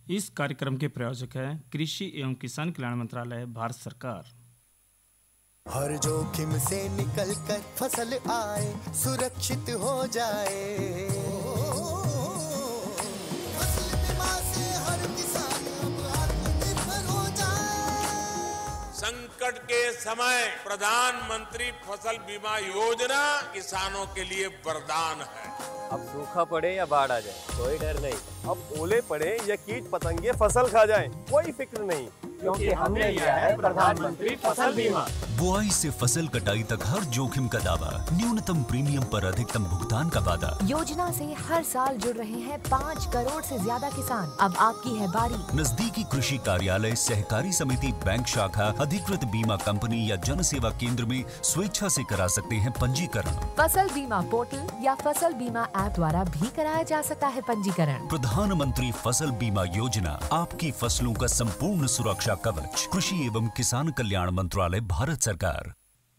इस कार्यक्रम के प्रायोजक हैं कृषि एवं किसान कल्याण मंत्रालय, भारत सरकार। हर जोखिम से निकल कर फसल आए, सुरक्षित हो जाए। फसल बीमा से हर किसान अब आत्मनिर्भर हो जाए। संकट के समय प्रधानमंत्री फसल बीमा योजना किसानों के लिए वरदान है। अब सूखा पड़े या बाढ़ आ जाए, कोई डर नहीं। अब ओले पड़े या कीट पतंगे फसल खा जाएं, कोई फिक्र नहीं, क्योंकि हमने लिया है प्रधानमंत्री फसल बीमा। बुआई से फसल कटाई तक हर जोखिम का दावा, न्यूनतम प्रीमियम पर अधिकतम भुगतान का वादा। योजना से हर साल जुड़ रहे हैं 5 करोड़ से ज्यादा किसान। अब आपकी है बारी। नजदीकी कृषि कार्यालय, सहकारी समिति, बैंक शाखा, अधिकृत बीमा कंपनी या जन सेवा केंद्र में स्वेच्छा से करा सकते हैं पंजीकरण। फसल बीमा पोर्टल या फसल बीमा ऐप द्वारा भी कराया जा सकता है पंजीकरण। प्रधानमंत्री फसल बीमा योजना, आपकी फसलों का संपूर्ण सुरक्षा कवच। कृषि एवं किसान कल्याण मंत्रालय, भारत सरकार।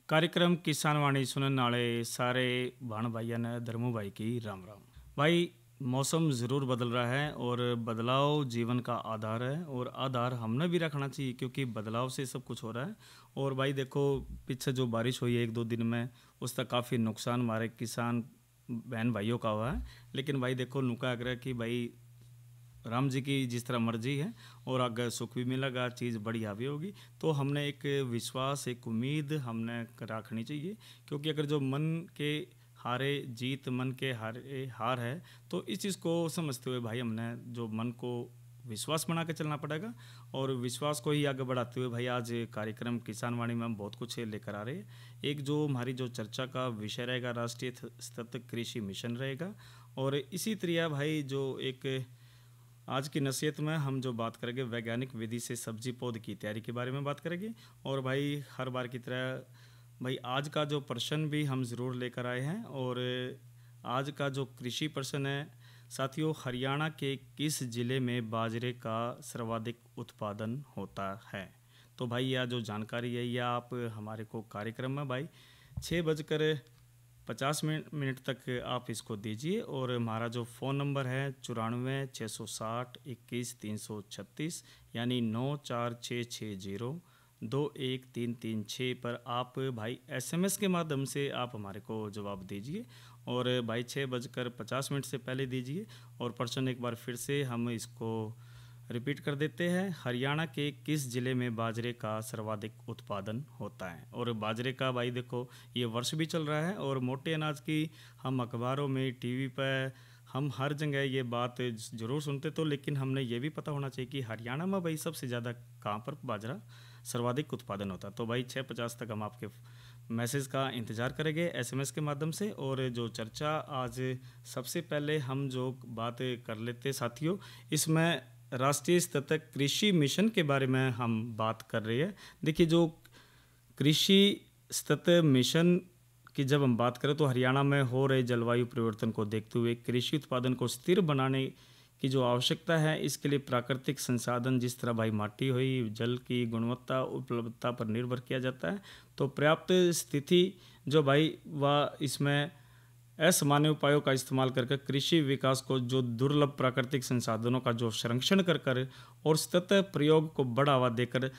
कार्यक्रम किसान वाणी सुनने वाले सारे भाण भाइयों ने धर्मू भाई की राम राम। भाई, मौसम ज़रूर बदल रहा है और बदलाव जीवन का आधार है और आधार हमने भी रखना चाहिए, क्योंकि बदलाव से सब कुछ हो रहा है। और भाई देखो, पीछे जो बारिश हुई है 1-2 दिन में, उसका काफ़ी नुकसान हमारे किसान बहन भाइयों का हुआ है। लेकिन भाई देखो, नुका आग्रह कि भाई राम जी की जिस तरह मर्जी है और अगर सुख भी मिलेगा, चीज़ बढ़िया भी होगी। तो हमने एक विश्वास, एक उम्मीद हमने रखनी चाहिए, क्योंकि अगर जो मन के हारे जीत, मन के हारे हार है, तो इस चीज़ को समझते हुए भाई हमने जो मन को विश्वास बना के चलना पड़ेगा और विश्वास को ही आगे बढ़ाते हुए भाई आज कार्यक्रम किसान वाणी में हम बहुत कुछ लेकर आ रहे हैं। एक जो हमारी जो चर्चा का विषय रहेगा, राष्ट्रीय सतत कृषि मिशन रहेगा। और इसी तरह भाई जो एक आज की नसीहत में हम जो बात करेंगे, वैज्ञानिक विधि से सब्जी पौध की तैयारी के बारे में बात करेंगे। और भाई हर बार की तरह भाई आज का जो प्रश्न भी हम ज़रूर लेकर आए हैं। और आज का जो कृषि प्रश्न है साथियों, हरियाणा के किस ज़िले में बाजरे का सर्वाधिक उत्पादन होता है? तो भाई यह जो जानकारी है यह आप हमारे को कार्यक्रम में भाई 6:50 तक आप इसको दीजिए। और हमारा जो फ़ोन नंबर है 94 660 21 336 यानी 9466 21336 पर आप भाई SMS के माध्यम से आप हमारे को जवाब दीजिए। और भाई 6:50 से पहले दीजिए। और प्रश्न एक बार फिर से हम इसको रिपीट कर देते हैं, हरियाणा के किस ज़िले में बाजरे का सर्वाधिक उत्पादन होता है? और बाजरे का भाई देखो, ये वर्ष भी चल रहा है और मोटे अनाज की हम अखबारों में, टीवी पर, हम हर जगह ये बात ज़रूर सुनते। तो लेकिन हमने ये भी पता होना चाहिए कि हरियाणा में भाई सबसे ज़्यादा कहाँ पर बाजरा सर्वाधिक उत्पादन होता है। तो भाई 6:50 तक हम आपके मैसेज का इंतज़ार करेंगे SMS के माध्यम से। और जो चर्चा आज सबसे पहले हम जो बात कर लेते साथियों, इसमें राष्ट्रीय सतत कृषि मिशन के बारे में हम बात कर रहे हैं। देखिए, जो कृषि सतत मिशन की जब हम बात करें तो हरियाणा में हो रहे जलवायु परिवर्तन को देखते हुए कृषि उत्पादन को स्थिर बनाने की जो आवश्यकता है, इसके लिए प्राकृतिक संसाधन जिस तरह भाई माटी हुई, जल की गुणवत्ता, उपलब्धता पर निर्भर किया जाता है। तो पर्याप्त स्थिति जो भाई वह इसमें असामान्य उपायों का इस्तेमाल करके कृषि विकास को जो दुर्लभ प्राकृतिक संसाधनों का जो संरक्षण कर और सतत प्रयोग को बढ़ावा देकर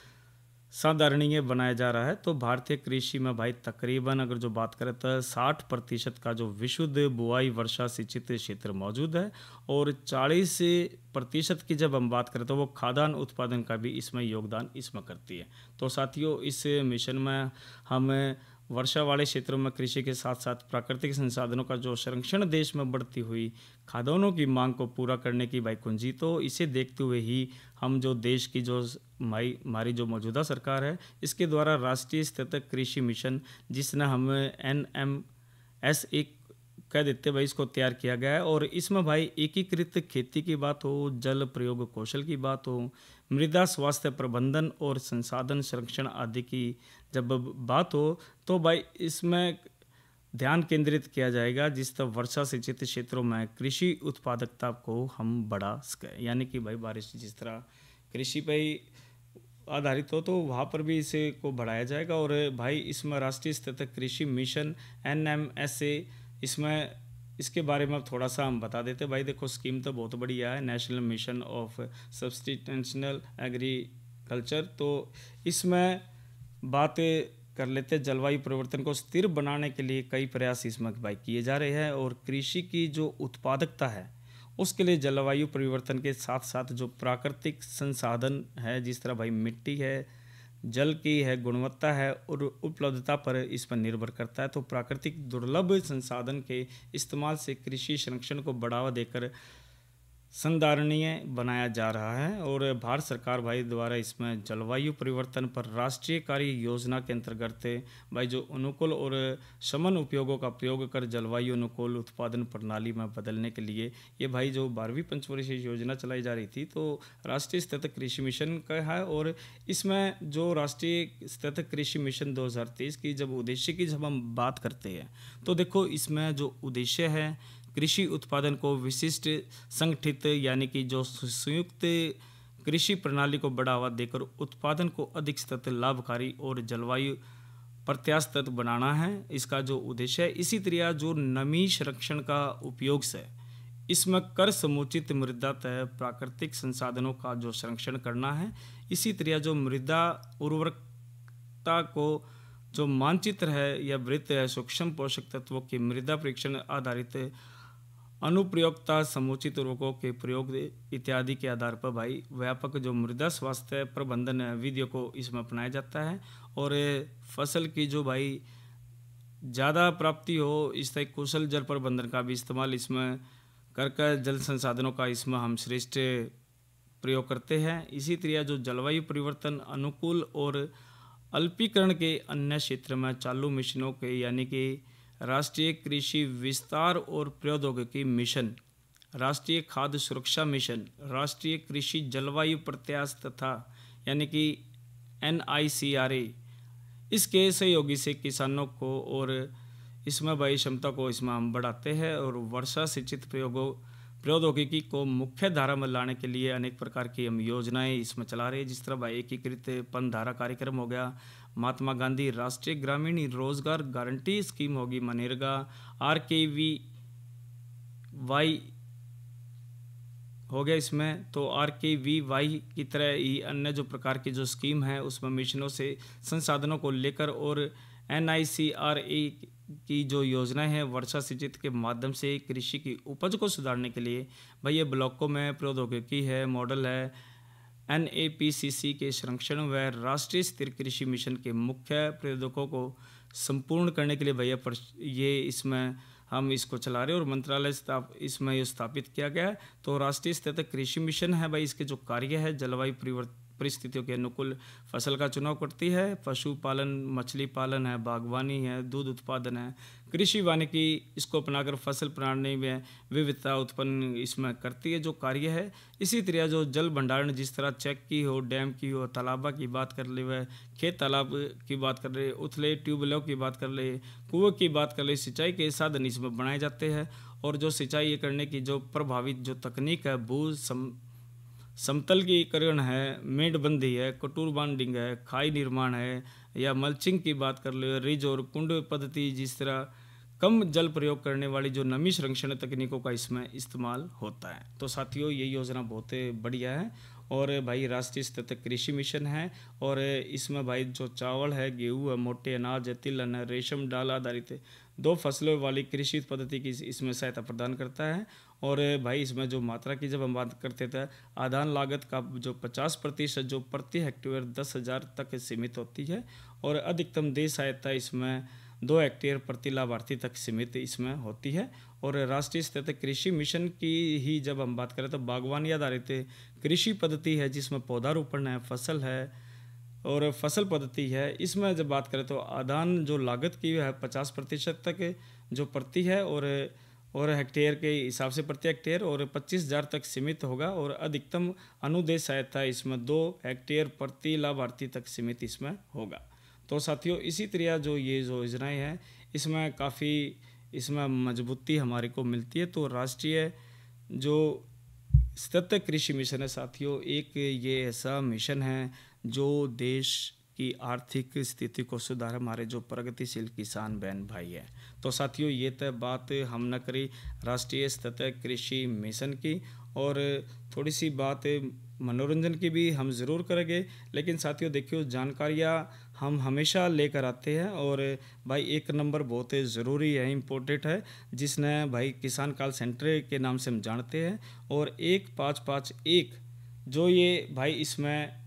साधारणीय बनाया जा रहा है। तो भारतीय कृषि में भाई तकरीबन अगर जो बात करें तो 60% का जो विशुद्ध बुआई वर्षा सिंचित क्षेत्र मौजूद है। और 40% की जब हम बात करें तो वो खाद्यान्न उत्पादन का भी इसमें योगदान इसमें करती है। तो साथियों, इस मिशन में हम वर्षा वाले क्षेत्रों में कृषि के साथ साथ प्राकृतिक संसाधनों का जो संरक्षण, देश में बढ़ती हुई खाद्यान्नों की मांग को पूरा करने की भाई कुंजी। तो इसे देखते हुए ही हम जो देश की जो हमारी जो मौजूदा सरकार है, इसके द्वारा राष्ट्रीय सतत कृषि मिशन, जिसने हम NMS एक कह देते भाई, इसको तैयार किया गया है। और इसमें भाई एकीकृत खेती की बात हो, जल प्रयोग कौशल की बात हो, मृदा स्वास्थ्य प्रबंधन और संसाधन संरक्षण आदि की जब बात हो, तो भाई इसमें ध्यान केंद्रित किया जाएगा जिस तरह वर्षा सिंचित क्षेत्रों में कृषि उत्पादकता को हम बढ़ा सकें। यानी कि भाई बारिश जिस तरह कृषि पर आधारित हो तो वहाँ पर भी इसे को बढ़ाया जाएगा। और भाई इसमें राष्ट्रीय सतत कृषि मिशन NMSA इसमें इसके बारे में अब थोड़ा सा हम बता देते हैं भाई। देखो स्कीम तो बहुत बढ़िया है, नेशनल मिशन ऑफ सब्सिस्टेंशियल एग्रीकल्चर। तो इसमें बात कर लेते हैं, जलवायु परिवर्तन को स्थिर बनाने के लिए कई प्रयास इसमें भाई किए जा रहे हैं, और कृषि की जो उत्पादकता है उसके लिए जलवायु परिवर्तन के साथ साथ जो प्राकृतिक संसाधन है, जिस तरह भाई मिट्टी है, जल की है गुणवत्ता है और उपलब्धता पर इस पर निर्भर करता है। तो प्राकृतिक दुर्लभ संसाधन के इस्तेमाल से कृषि संरक्षण को बढ़ावा देकर संधारणीय बनाया जा रहा है। और भारत सरकार भाई द्वारा इसमें जलवायु परिवर्तन पर राष्ट्रीय कार्य योजना के अंतर्गत भाई जो अनुकूल और समान उपयोगों का प्रयोग कर जलवायु अनुकूल उत्पादन प्रणाली में बदलने के लिए ये भाई जो 12वीं पंचवर्षीय योजना चलाई जा रही थी, तो राष्ट्रीय स्तर तक कृषि मिशन का है। और इसमें जो राष्ट्रीय स्तर तक कृषि मिशन 2023 की जब उद्देश्य की जब हम बात करते हैं, तो देखो इसमें जो उद्देश्य है कृषि उत्पादन को विशिष्ट संगठित यानी कि जो संयुक्त कृषि प्रणाली को बढ़ावा देकर उत्पादन को अधिक सतत लाभकारी और जलवायु प्रत्याशित बनाना है, इसका जो उद्देश्य है। इसी तरह जो नमी संरक्षण का उपयोग से इसमें कर समुचित मृदा तय प्राकृतिक संसाधनों का जो संरक्षण करना है। इसी तरह जो मृदा उर्वरकता को जो मानचित्र है या वृत्त है, सूक्ष्म पोषक तत्वों की मृदा परीक्षण आधारित अनुप्रयोगता, समुचित उर्वरकों के प्रयोग इत्यादि के आधार पर भाई व्यापक जो मृदा स्वास्थ्य प्रबंधन विधियों को इसमें अपनाया जाता है। और फसल की जो भाई ज़्यादा प्राप्ति हो, इस तरह कुशल जल प्रबंधन का भी इस्तेमाल इसमें कर जल संसाधनों का इसमें हम श्रेष्ठ प्रयोग करते हैं। इसी तरह जो जलवायु परिवर्तन अनुकूल और अल्पीकरण के अन्य क्षेत्र में चालू मिशनों के यानी कि राष्ट्रीय कृषि विस्तार और प्रौद्योगिकी मिशन, राष्ट्रीय खाद्य सुरक्षा मिशन, राष्ट्रीय कृषि जलवायु प्रत्याश तथा यानी कि NICRA, इसके सहयोगी से किसानों को और इसमें भाई क्षमता को इसमें हम बढ़ाते हैं। और वर्षा सिंचित प्रौद्योगिकी को मुख्य धारा में लाने के लिए अनेक प्रकार की हम योजनाएं इसमें चला रहे हैं, जिस तरह भाई एकीकृत पनधारा कार्यक्रम हो गया, महात्मा गांधी राष्ट्रीय ग्रामीण रोजगार गारंटी स्कीम होगी, मनरेगा, RKVY हो गया इसमें। तो RKVY की तरह ही अन्य जो प्रकार की जो स्कीम है उसमें मिशनों से संसाधनों को लेकर, और NICRA की जो योजनाएं हैं वर्षा सिंचित के माध्यम से कृषि की उपज को सुधारने के लिए भाई ये ब्लॉकों में प्रौद्योगिकी है, मॉडल है, NAPCC के संरक्षण व राष्ट्रीय स्थिर कृषि मिशन के मुख्य प्रयोजकों को संपूर्ण करने के लिए भैया ये इसमें हम इसको चला रहे हैं। और मंत्रालय इसमें ये स्थापित किया गया है। तो राष्ट्रीय स्तर तक कृषि मिशन है भाई, इसके जो कार्य है जलवायु परिस्थितियों के अनुकूल फसल का चुनाव करती है, पशुपालन, मछली पालन है, बागवानी है, दूध उत्पादन है, कृषि वानिकी इसको अपनाकर फसल प्रणाली में विविधता उत्पन्न इसमें करती है जो कार्य है। इसी तरह जो जल भंडारण, जिस तरह चेक की हो, डैम की हो, तालाबा की बात कर ले, वह खेत तालाब की बात कर ले, उथले ट्यूबवेलों की बात कर ले, कुएं की बात कर ले, सिंचाई के साधन इसमें बनाए जाते हैं। और जो सिंचाई करने की जो प्रभावित जो तकनीक है, भू समतलीकरण है, मेड़बंदी है, कटूर बांडिंग है, खाई निर्माण है, या मल्चिंग की बात कर ले, रिज और कुंड पद्धति, जिस तरह कम जल प्रयोग करने वाली जो नमी संरक्षण तकनीकों का इसमें इस्तेमाल होता है। तो साथियों ये योजना बहुत बढ़िया है। और भाई राष्ट्रीय स्तर तक कृषि मिशन है, और इसमें भाई जो चावल है, गेहूँ है, मोटे अनाज है, तिलहन है, रेशम डाल आधारित 2 फसलों वाली कृषि पद्धति की इसमें सहायता प्रदान करता है। और भाई इसमें जो मात्रा की जब हम बात करते थे, आधान लागत का जो 50% जो प्रति हेक्टेयर 10,000 तक सीमित होती है, और अधिकतम देय सहायता इसमें 2 हेक्टेयर प्रति लाभार्थी तक सीमित इसमें होती है। और राष्ट्रीय स्तर तक कृषि मिशन की ही जब हम बात करें तो बागवानी आधारित कृषि पद्धति है, जिसमें पौधारोपण है, फसल है और फसल पद्धति है। इसमें जब बात करें तो आदान जो लागत की है 50% तक जो प्रति है, और हेक्टेयर के हिसाब से प्रति हेक्टेयर, और 25,000 तक सीमित होगा। और अधिकतम अनुदेय सहायता इसमें 2 हेक्टेयर प्रति लाभार्थी तक सीमित इसमें होगा। तो साथियों इसी तरह जो ये जो योजनाएं हैं इसमें काफ़ी इसमें मजबूती हमारे को मिलती है। तो राष्ट्रीय जो स्तर तक कृषि मिशन है साथियों, एक ये ऐसा मिशन है जो देश की आर्थिक स्थिति को सुधार हमारे जो प्रगतिशील किसान बहन भाई हैं। तो साथियों, ये तो बात हम न करी राष्ट्रीय सतत कृषि मिशन की, और थोड़ी सी बात मनोरंजन की भी हम ज़रूर करेंगे। लेकिन साथियों देखियो, जानकारियाँ हम हमेशा लेकर आते हैं, और भाई एक नंबर बहुत ज़रूरी है, इम्पोर्टेंट है, जिसने भाई किसान कॉल सेंटर के नाम से हम जानते हैं, और 1551 जो ये भाई इसमें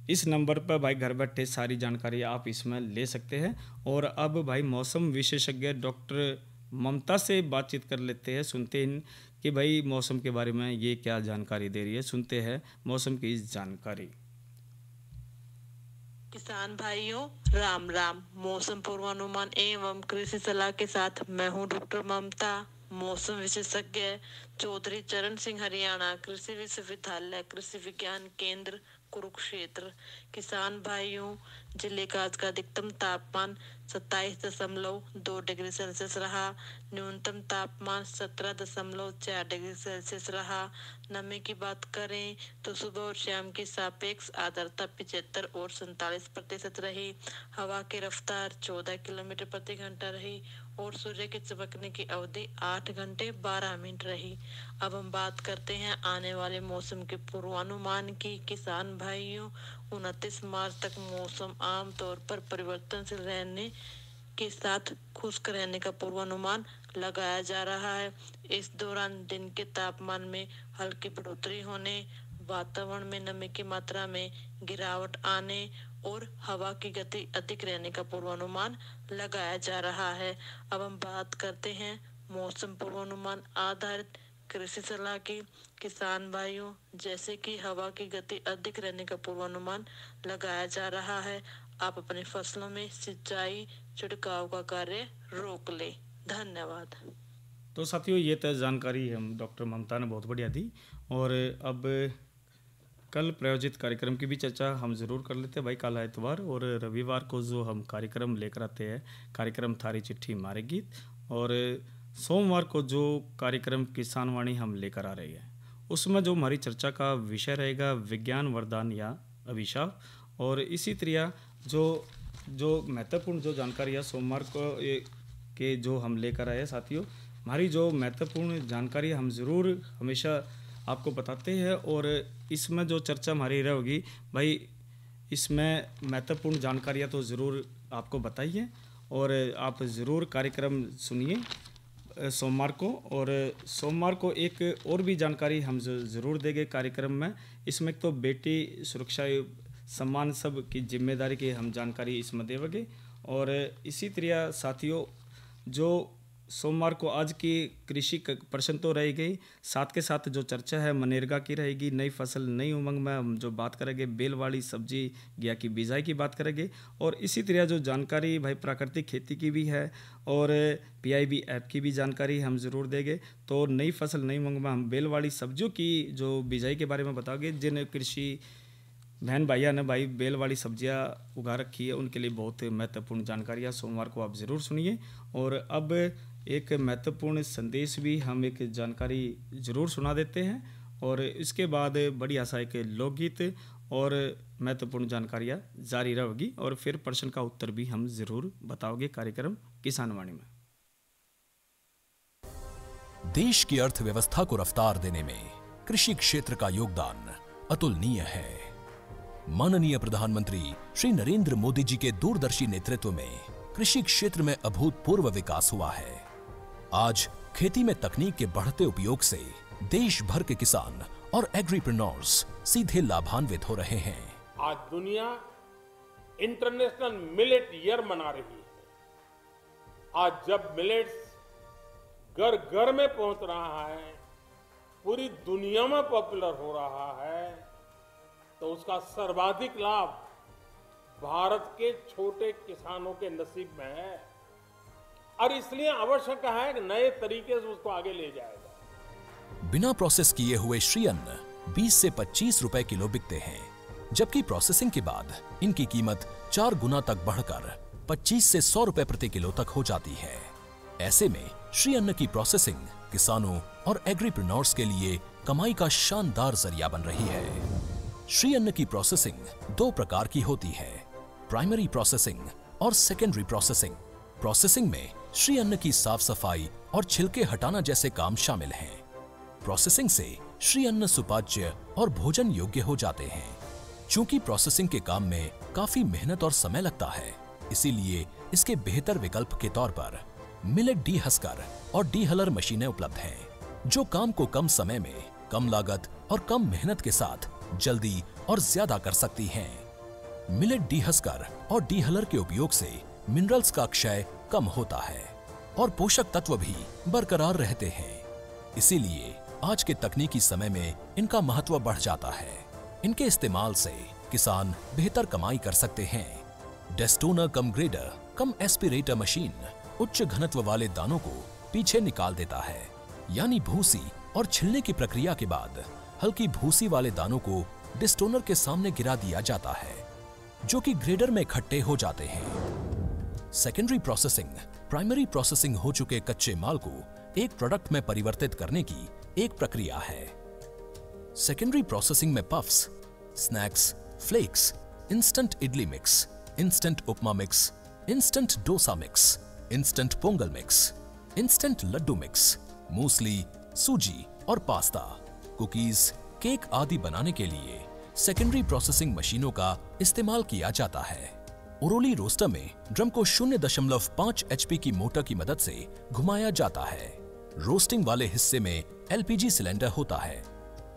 इस नंबर पर भाई घर बैठे सारी जानकारी आप इसमें ले सकते हैं। और अब भाई मौसम विशेषज्ञ डॉक्टर ममता से बातचीत कर लेते हैं, सुनते हैं कि भाई मौसम के बारे में ये क्या जानकारी दे रही है। सुनते हैं मौसम की इस जानकारी। किसान भाइयों राम राम। मौसम पूर्वानुमान एवं कृषि सलाह के साथ मैं हूं डॉक्टर ममता, मौसम विशेषज्ञ, चौधरी चरण सिंह, हरियाणा कृषि विश्वविद्यालय कृषि विज्ञान केंद्र कुरुक्षेत्र। किसान भाइयों, जिले का आज का अधिकतम तापमान 27.2 डिग्री सेल्सियस रहा। न्यूनतम तापमान 17.4 डिग्री सेल्सियस रहा। नमी की बात करें तो सुबह और शाम की सापेक्ष आर्द्रता 75 और 47% रही। हवा की रफ्तार 14 किलोमीटर प्रति घंटा रही और सूर्य के चमकने की अवधि 8 घंटे 12 मिनट रही। अब हम बात करते हैं आने वाले मौसम के पूर्वानुमान की। किसान भाइयों, 29 मार्च तक मौसम आमतौर पर परिवर्तनशील रहने के साथ खुश्क रहने का पूर्वानुमान लगाया जा रहा है। इस दौरान दिन के तापमान में हल्की बढ़ोतरी होने, वातावरण में नमी की मात्रा में गिरावट आने और हवा की गति अधिक रहने का पूर्वानुमान लगाया जा रहा है। अब हम बात करते हैं मौसम पूर्वानुमान आधारित कृषि सलाह की। किसान भाइयों, जैसे कि हवा की गति अधिक रहने का पूर्वानुमान लगाया जा रहा है, आप अपनी फसलों में सिंचाई छिड़काव का कार्य रोक ले। धन्यवाद। तो साथियों, ये तो जानकारी हम डॉक्टर ममता ने बहुत बढ़िया दी। और अब कल प्रायोजित कार्यक्रम की भी चर्चा हम ज़रूर कर लेते हैं भाई। कल इतवार और रविवार को जो हम कार्यक्रम लेकर आते हैं, कार्यक्रम थारी चिट्ठी मारे गीत, और सोमवार को जो कार्यक्रम किसान वाणी हम लेकर आ रहे हैं, उसमें जो हमारी चर्चा का विषय रहेगा विज्ञान वरदान या अभिशाप। और इसी तरह जो महत्वपूर्ण जो जानकारियाँ सोमवार को के जो हम लेकर आए साथियों, हमारी जो महत्वपूर्ण जानकारी हम ज़रूर हमेशा आपको बताते हैं। और इसमें जो चर्चा हमारी रहेगी भाई, इसमें महत्वपूर्ण जानकारियाँ तो ज़रूर आपको बताइए, और आप ज़रूर कार्यक्रम सुनिए सोमवार को। और सोमवार को एक और भी जानकारी हम ज़रूर देंगे कार्यक्रम में। इसमें तो बेटी सुरक्षा सम्मान सब की जिम्मेदारी की हम जानकारी इसमें देंगे। और इसी तरह साथियों, जो सोमवार को आज की कृषि प्रश्न तो रह गई, साथ के साथ जो चर्चा है मनरेगा की रहेगी। नई फसल नई उमंग में हम जो बात करेंगे बेल वाली सब्जी या की बिजाई की बात करेंगे। और इसी तरह जो जानकारी भाई प्राकृतिक खेती की भी है, और PIB ऐप की भी जानकारी हम ज़रूर देंगे। तो नई फसल नई उमंग में हम बेल वाली सब्जियों की जो बिजाई के बारे में बताओगे। जिन कृषि बहन भाइया ने भाई बेल वाली सब्जियां उगा रखी है, उनके लिए बहुत महत्वपूर्ण जानकारियाँ सोमवार को आप ज़रूर सुनिए। और अब एक महत्वपूर्ण संदेश भी हम एक जानकारी ज़रूर सुना देते हैं, और इसके बाद बड़ी आशा एक लोकगीत और महत्वपूर्ण जानकारियाँ जारी रहेगी, और फिर प्रश्न का उत्तर भी हम ज़रूर बताओगे कार्यक्रम किसान वाणी में। देश की अर्थव्यवस्था को रफ्तार देने में कृषि क्षेत्र का योगदान अतुलनीय है। माननीय प्रधानमंत्री श्री नरेंद्र मोदी जी के दूरदर्शी नेतृत्व में कृषि क्षेत्र में अभूतपूर्व विकास हुआ है। आज खेती में तकनीक के बढ़ते उपयोग से देश भर के किसान और एग्रीप्रेन्योर्स सीधे लाभान्वित हो रहे हैं। आज दुनिया इंटरनेशनल मिलेट ईयर मना रही है। आज जब मिलेट्स घर घर में पहुंच रहा है, पूरी दुनिया में पॉपुलर हो रहा है, तो उसका सर्वाधिक लाभ भारत के छोटे किसानों के नसीब में है। और इसलिए आवश्यक है कि नए तरीके से उसको आगे ले जाएगा। बिना प्रोसेस किए हुए श्री अन्न 20 से 25 रुपए किलो बिकते हैं, जबकि प्रोसेसिंग के बाद इनकी कीमत 4 गुना तक बढ़कर 25 से 100 रुपए प्रति किलो तक हो जाती है। ऐसे में श्री अन्न की प्रोसेसिंग किसानों और एग्रीप्रेन्योर्स के लिए कमाई का शानदार जरिया बन रही है। श्री अन्न की प्रोसेसिंग 2 प्रकार की होती है, प्राइमरी प्रोसेसिंग और सेकेंडरी प्रोसेसिंग। प्रोसेसिंग में श्री अन्न की साफ सफाई और छिलके हटाना जैसे काम शामिल हैं। प्रोसेसिंग से श्री अन्न सुपाच्य और भोजन योग्य हो जाते हैं। चूंकि प्रोसेसिंग के काम में काफी मेहनत और समय लगता है, इसीलिए इसके बेहतर विकल्प के तौर पर मिलेट डीहस्कर और डीहलर मशीनें उपलब्ध हैं, जो काम को कम समय में, कम लागत और कम मेहनत के साथ जल्दी और ज्यादा कर सकती हैं। मिलेट डीहस्कर और डीहलर के उपयोग से मिनरल्स का क्षय कम होता है और पोषक तत्व भी बरकरार रहते हैं। इसीलिए आज के तकनीकी समय में इनका महत्व बढ़ जाता है। इनके इस्तेमाल से किसान बेहतर कमाई कर सकते हैं। डेस्टोनर कम ग्रेडर कम एस्पिरेटर मशीन उच्च घनत्व वाले दानों को पीछे निकाल देता है, यानी भूसी और छिलने की प्रक्रिया के बाद हल्की भूसी वाले दानों को डिस्टोनर के सामने गिरा दिया जाता है, जो कि ग्रेडर में इकट्ठे हो जाते हैं। सेकेंडरी प्रोसेसिंग प्राइमरी प्रोसेसिंग हो चुके कच्चे माल को एक प्रोडक्ट में परिवर्तित करने की एक प्रक्रिया है। सेकेंडरी प्रोसेसिंग में puffs, snacks, flakes, instant idli mix, instant upma mix, instant dosa mix, instant pongal mix, instant laddu mix, muesli, सूजी और पास्ता, कुकीज, केक आदि बनाने के लिए सेकेंडरी प्रोसेसिंग मशीनों का इस्तेमाल किया जाता है। ओरोली रोस्टर में ड्रम को 0.5 HP की मोटर की मदद से घुमाया जाता है। रोस्टिंग वाले हिस्से में LPG सिलेंडर होता है।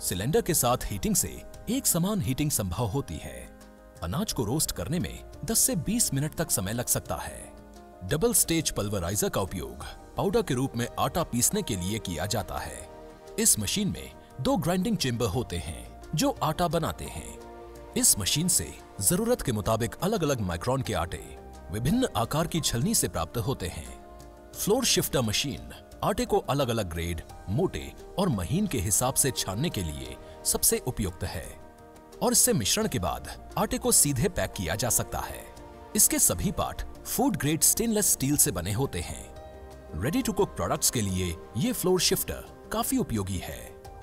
सिलेंडर के साथ हीटिंग से एक समान हीटिंग संभव होती है। अनाज को रोस्ट करने में 10 से 20 मिनट तक समय लग सकता है। डबल स्टेज पल्वराइजर का उपयोग पाउडर के रूप में आटा पीसने के लिए किया जाता है। इस मशीन में 2 ग्राइंडिंग चेंबर होते हैं जो आटा बनाते हैं। इस मशीन से जरूरत के मुताबिक अलग अलग माइक्रोन के आटे विभिन्न आकार की छलनी से प्राप्त होते हैं। फ्लोर शिफ्टर मशीन आटे को अलग अलग ग्रेड, मोटे और महीन के हिसाब से छानने के लिए सबसे उपयुक्त है और इससे मिश्रण के बाद आटे को सीधे पैक किया जा सकता है। इसके सभी part food grade stainless steel से बने होते हैं। रेडी टू कुक प्रोडक्ट्स के लिए ये फ्लोर शिफ्टर काफी उपयोगी है।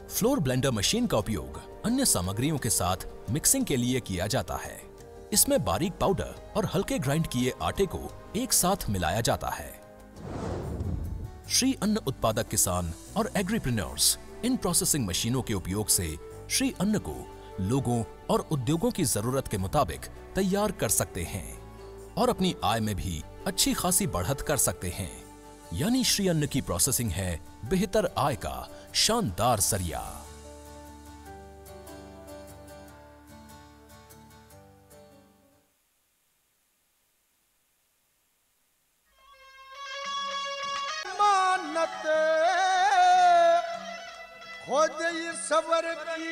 फ्लोर ब्लेंडर मशीन का उपयोग अन्य सामग्रियों के साथ मिक्सिंग के लिए किया जाता है। इसमें बारीक पाउडर और हल्के ग्राइंड किए आटे को एक साथ मिलाया जाता है। श्री अन्न उत्पादक किसान और एग्रीप्रेन्योर्स इन प्रोसेसिंग मशीनों के उपयोग से श्री अन्न को लोगों और उद्योगों की जरूरत के मुताबिक तैयार कर सकते हैं और अपनी आय में भी अच्छी खासी बढ़त कर सकते हैं। यानी श्री अन्न की प्रोसेसिंग है बेहतर आय का शानदार जरिया। खोज सबर की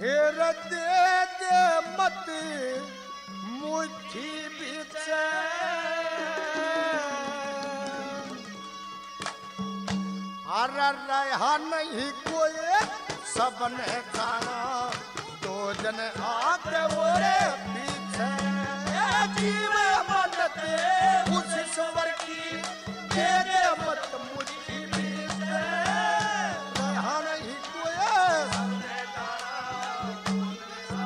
हेर दे मत मुट्ठी बीच हर रहा नहीं कोई सबने जाना दो जन आगे बोरे पीछे जीव मदद उस सबर की तेरे मत मुट्ठी बीच रहा नहीं कोई सबने जाना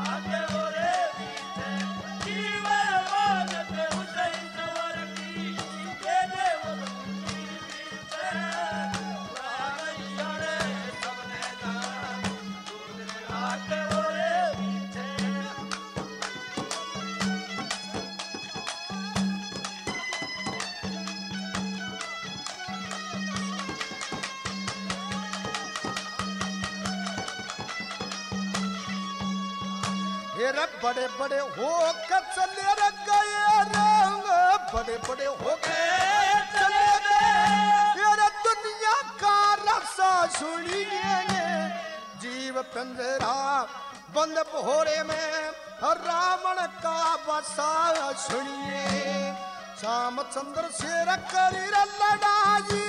आगे बोरे पीछे जीव मदद उस सबर की तेरे मत मुट्ठी बीच रहा नहीं सबने जाना आगे बोरे पीछे। हेरा बड़े बड़े हो कर चले गए रंग बड़े बड़े हो गए चले गए हेरा दुनिया का रक्षा सुनिए जीव पिंजरा बंद भोरे में रावण का बसा सुनिए रामचंद्र से करी लड़ाई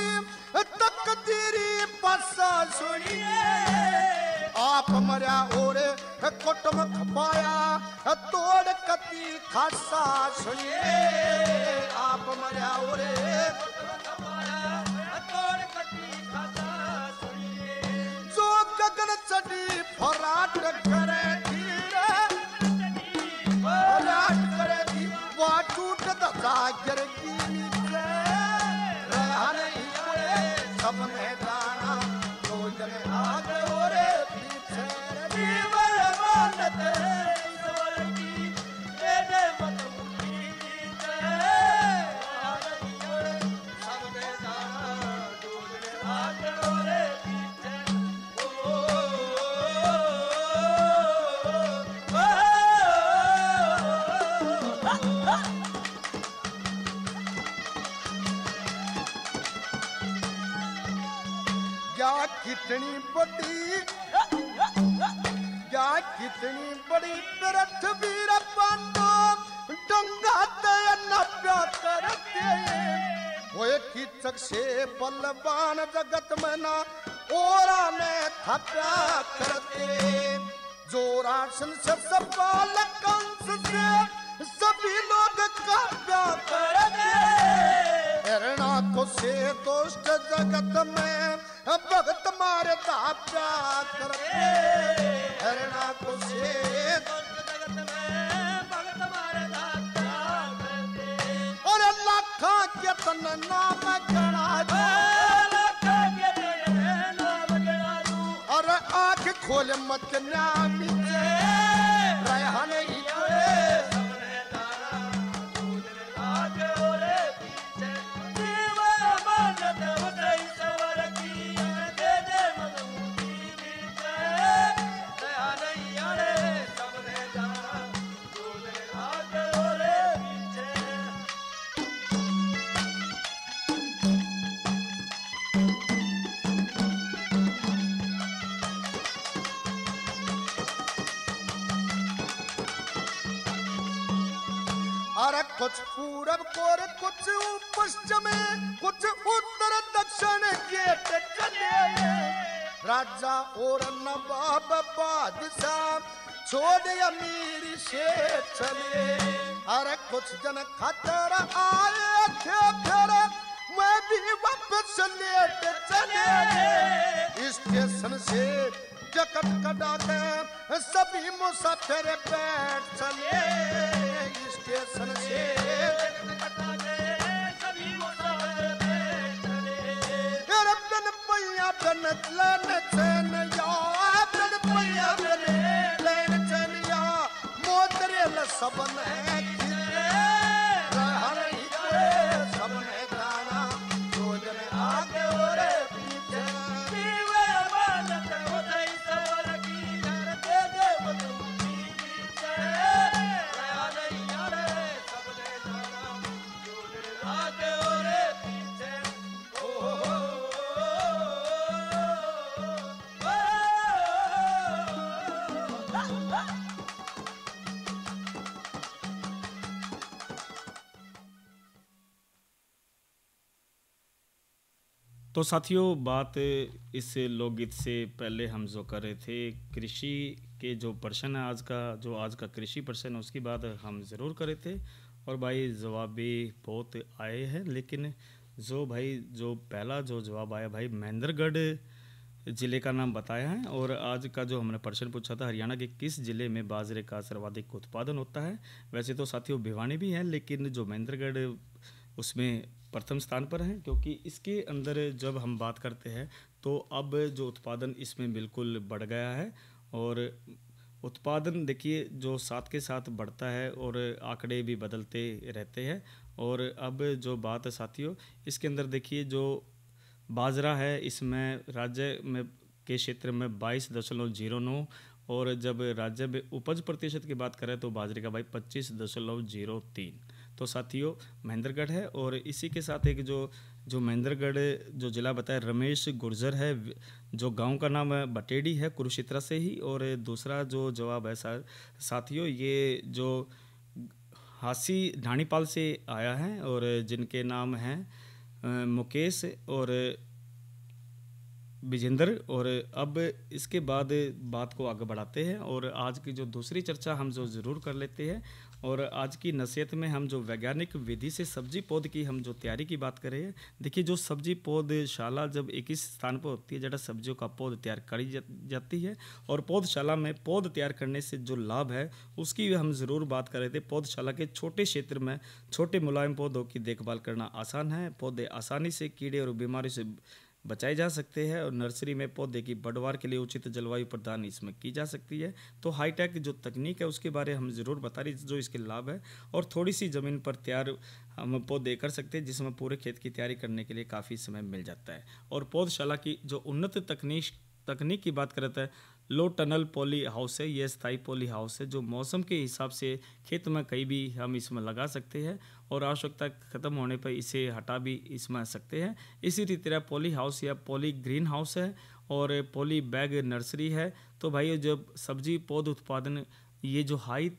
तकदीरी बसा सुनिए आप मरिया ओरे कुटुम खपाया तोड़ कती खासा सुनिए आप मरिया ओरे तोड़ कती खासा सुनिए जो गगन चढ़ी फराट कर सबने जाना योजन आगे और पीछे जीवन मानत ईश्वर की तेरे मत मुक्ति जीते सबने जाना योजन आगे और पीछे क्या कितनी बड़ी क्या कितनी बड़ी पृथ्वी पांडो डंगा न करते वो कीचक से बलवान जगत में ना और में थप्या करते जो राशन से सवाल कंस से सभी लोग काव्या करते हिरणा को से दोस्त जगत में भगत मारे दाप्या करते हिरणा को से दोस्त जगत में भगत मारे दाप्या करते और लाखा के तन नाम गणा दो लाखा के तन नाम गणा दो और आँख खोल मत नाम से रहन ही सबने दाना दूध आगे और पीछे जीवन मानत उदय सवर की दे दे मधुमती बीते रहन ही सबने दाना दूध आगे और पीछे अरे कुछ पूरब को कुछ पश्चिम कुछ उत्तर दक्षिण गेट चले राजा और नवाब बादशाह छोड़ अमीर से चले अरे कुछ जन खतर आए थे फिर मैं भी वापस लेट चले स्टेशन से टिकट कटा के सभी मुसाफिर बैठ चले स्टेशन से टिकट कटा के सभी मुसाफिर बैठ चले बिन पैया बिन लेन चैन या बिन पैया बिन लेन चैन या मोदरे ल सबने रहन ही सबने जाना योजन आगे और पीछे जीवे मानत उदय सवर की दे दे मधुमती बीचे रहन ही सबने जाना योजन आगे और पीछे तो साथियों, बात इस लोकगीत से पहले हम जो कर रहे थे कृषि के जो प्रश्न है आज का कृषि प्रश्न है उसकी बात हम ज़रूर कर रहे थे और भाई जवाब भी बहुत आए हैं। लेकिन जो पहला जो जवाब आया भाई महेंद्रगढ़ ज़िले का नाम बताया है। और आज का जो हमने प्रश्न पूछा था हरियाणा के किस ज़िले में बाजरे का सर्वाधिक उत्पादन होता है। वैसे तो साथियों भिवानी भी है, लेकिन जो महेंद्रगढ़ उसमें प्रथम स्थान पर है, क्योंकि इसके अंदर जब हम बात करते हैं तो अब जो उत्पादन इसमें बिल्कुल बढ़ गया है। और उत्पादन देखिए जो साथ के साथ बढ़ता है और आंकड़े भी बदलते रहते हैं। और अब जो बात है साथियों, इसके अंदर देखिए जो बाजरा है इसमें राज्य में के क्षेत्र में 22.09 और जब राज्य में उपज प्रतिशत की बात करें तो बाजरे का भाई 25.03। तो साथियों महेंद्रगढ़ है। और इसी के साथ एक जो महेंद्रगढ़ जो ज़िला बताया रमेश गुर्जर है, जो गांव का नाम है बटेड़ी है, कुरुक्षेत्र से ही। और दूसरा जो जवाब है साथियों ये जो हासी ढाणीपाल से आया है और जिनके नाम हैं मुकेश और विजेंद्र। और अब इसके बाद बात को आगे बढ़ाते हैं और आज की जो दूसरी चर्चा हम जो ज़रूर कर लेते हैं। और आज की नसीहत में हम जो वैज्ञानिक विधि से सब्जी पौध की हम जो तैयारी की बात कर रहे हैं। देखिए जो सब्जी पौधशाला जब एक ही स्थान पर होती है, जहाँ सब्जियों का पौध तैयार करी जाती है और पौधशाला में पौध तैयार करने से जो लाभ है उसकी हम ज़रूर बात कर रहे थे। पौधशाला के छोटे क्षेत्र में छोटे मुलायम पौधों की देखभाल करना आसान है। पौधे आसानी से कीड़े और बीमारी से बचाए जा सकते हैं और नर्सरी में पौधे की बढ़वार के लिए उचित जलवायु प्रदान इसमें की जा सकती है। तो हाईटेक जो तकनीक है उसके बारे हम ज़रूर बता रहे जो इसके लाभ है, और थोड़ी सी ज़मीन पर तैयार हम पौधे कर सकते हैं जिसमें पूरे खेत की तैयारी करने के लिए काफ़ी समय मिल जाता है। और पौधशाला की जो उन्नत तकनीक की बात करता है, लो टनल पॉली हाउस है, ये स्थायी पॉली हाउस है जो मौसम के हिसाब से खेत में कहीं भी हम इसमें लगा सकते हैं और आवश्यकता खत्म होने पर इसे हटा भी इसमें सकते हैं। इसी तरह पॉली हाउस या पॉली ग्रीन हाउस है और पॉली बैग नर्सरी है। तो भाई जब सब्जी पौध उत्पादन ये जो हाई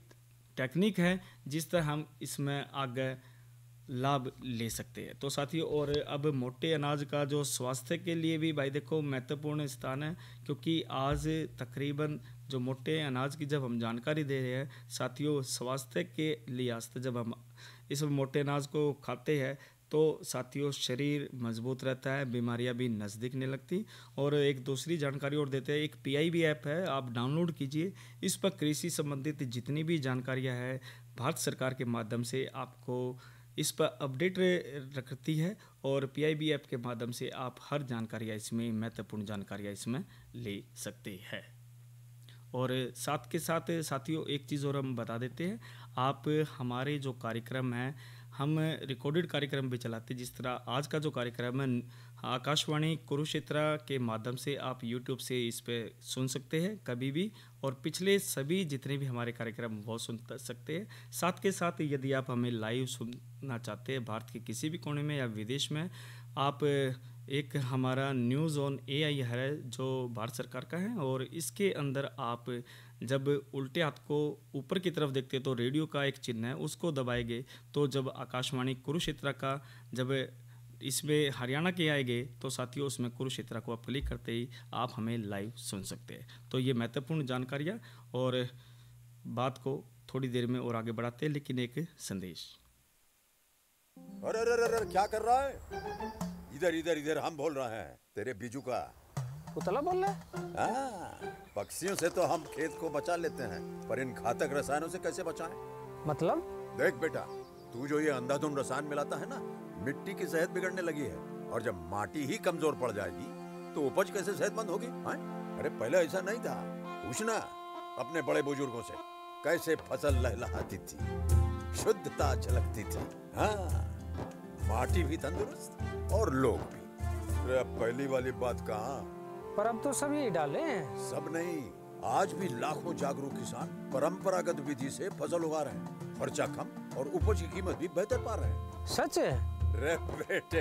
टेक्निक है जिस तरह हम इसमें आगे लाभ ले सकते हैं। तो साथियों, और अब मोटे अनाज का जो स्वास्थ्य के लिए भी भाई देखो महत्वपूर्ण स्थान है, क्योंकि आज तकरीबन जो मोटे अनाज की जब हम जानकारी दे रहे हैं साथियों, स्वास्थ्य के लिहाज जब हम इस मोटे अनाज को खाते हैं तो साथियों शरीर मजबूत रहता है, बीमारियां भी नज़दीक नहीं लगती। और एक दूसरी जानकारी और देते हैं, एक PIB ऐप है, आप डाउनलोड कीजिए। इस पर कृषि संबंधित जितनी भी जानकारियां हैं भारत सरकार के माध्यम से आपको इस पर अपडेट रखती है और PIB ऐप के माध्यम से आप हर जानकारियाँ इसमें महत्वपूर्ण जानकारियाँ इसमें ले सकते हैं। और साथ के साथ साथियों एक चीज़ और हम बता देते हैं, आप हमारे जो कार्यक्रम हैं हम रिकॉर्डेड कार्यक्रम भी चलाते हैं। जिस तरह आज का जो कार्यक्रम है आकाशवाणी कुरुक्षेत्र के माध्यम से आप YouTube से इस पे सुन सकते हैं कभी भी, और पिछले सभी जितने भी हमारे कार्यक्रम वो सुन सकते हैं। साथ के साथ यदि आप हमें लाइव सुनना चाहते हैं भारत के किसी भी कोने में या विदेश में, आप एक हमारा न्यूज़ ऑन AI है जो भारत सरकार का है, और इसके अंदर आप जब उल्टे हाथ को ऊपर की तरफ देखते हैं तो रेडियो का एक चिन्ह है उसको दबाएंगे, तो जब आकाशवाणी कुरुक्षेत्र का जब इसमें हरियाणा के आएंगे तो साथियों उसमें कुरुक्षेत्र को आप क्लिक करते ही आप हमें लाइव सुन सकते हैं। तो ये महत्वपूर्ण जानकारियाँ, और बात को थोड़ी देर में और आगे बढ़ाते हैं, लेकिन एक संदेश। अरे अरे अरे अरे, क्या कर रहा है? इधर इधर इधर, हम बोल रहे हैं तेरे बीजू का। पुतला बोल रहा है? हाँ, पक्षियों से तो हम खेत को बचा लेते हैं, पर इन घातक रसायनों से कैसे बचाएं? मतलब? देख बेटा, तू जो ये अंधाधुंध रसायन मिलाता है ना, मिट्टी की सेहत बिगड़ने लगी है, और जब माटी ही कमजोर पड़ जाएगी तो उपज कैसे सेहतमंद होगी? अरे पहले ऐसा नहीं था, पूछना अपने बड़े बुजुर्गों से, कैसे फसल लहलहाती थी, शुद्धता झलकती थी। हाँ, माटी भी तंदुरुस्त और लोग भी। अरे अब पहली वाली बात कहाँ? पर अब तो सब यही डाले हैं। सब नहीं, आज भी लाखों जागरूक किसान परंपरागत विधि से फसल उगा रहे हैं, खर्चा कम और उपज की कीमत भी बेहतर पा रहे हैं। सच है? रे बेटे,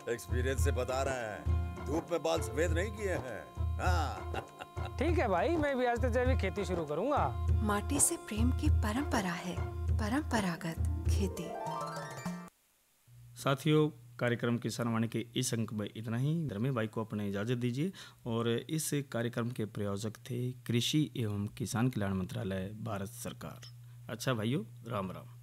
एक्सपीरियंस से बता रहे हैं, धूप में बाल सफेद नहीं किए हैं। हाँ। ठीक है भाई, मैं भी आज से जैविक खेती शुरू करूंगा। माटी से प्रेम की परंपरा है, परंपरागत खेती। साथियों, कार्यक्रम किसान वाणी के इस अंक में इतना ही। धर्मे भाई को अपने इजाज़त दीजिए, और इस कार्यक्रम के प्रायोजक थे कृषि एवं किसान कल्याण मंत्रालय, भारत सरकार। अच्छा भाइयों, राम राम।